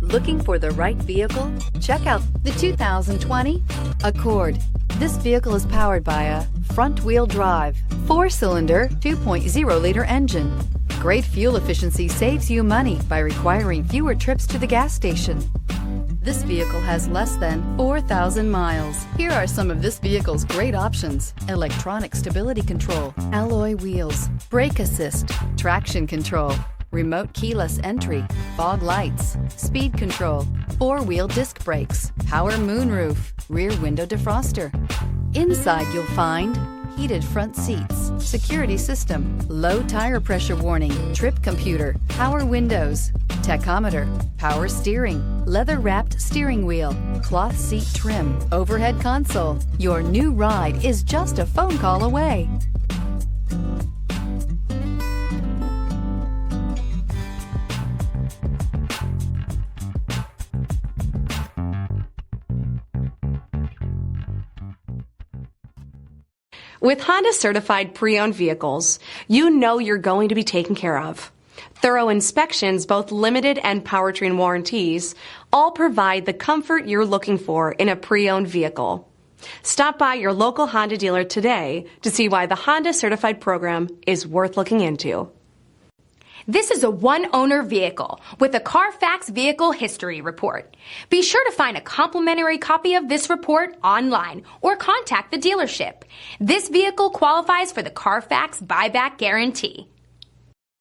Looking for the right vehicle? Check out the 2020 Accord. This vehicle is powered by a front-wheel drive, 4-cylinder, 2.0-liter engine. Great fuel efficiency saves you money by requiring fewer trips to the gas station. This vehicle has less than 4,000 miles. Here are some of this vehicle's great options: electronic stability control, alloy wheels, brake assist, traction control, remote keyless entry, fog lights, speed control, 4-wheel disc brakes, power moonroof, rear window defroster. Inside you'll find heated front seats, security system, low tire pressure warning, trip computer, power windows, tachometer, power steering, leather-wrapped steering wheel, cloth seat trim, overhead console. Your new ride is just a phone call away. With Honda certified pre-owned vehicles, you know you're going to be taken care of. Thorough inspections, both limited and powertrain warranties, all provide the comfort you're looking for in a pre-owned vehicle. Stop by your local Honda dealer today to see why the Honda certified program is worth looking into. This is a one-owner vehicle with a CARFAX Vehicle History Report. Be sure to find a complimentary copy of this report online or contact the dealership. This vehicle qualifies for the CARFAX Buyback Guarantee.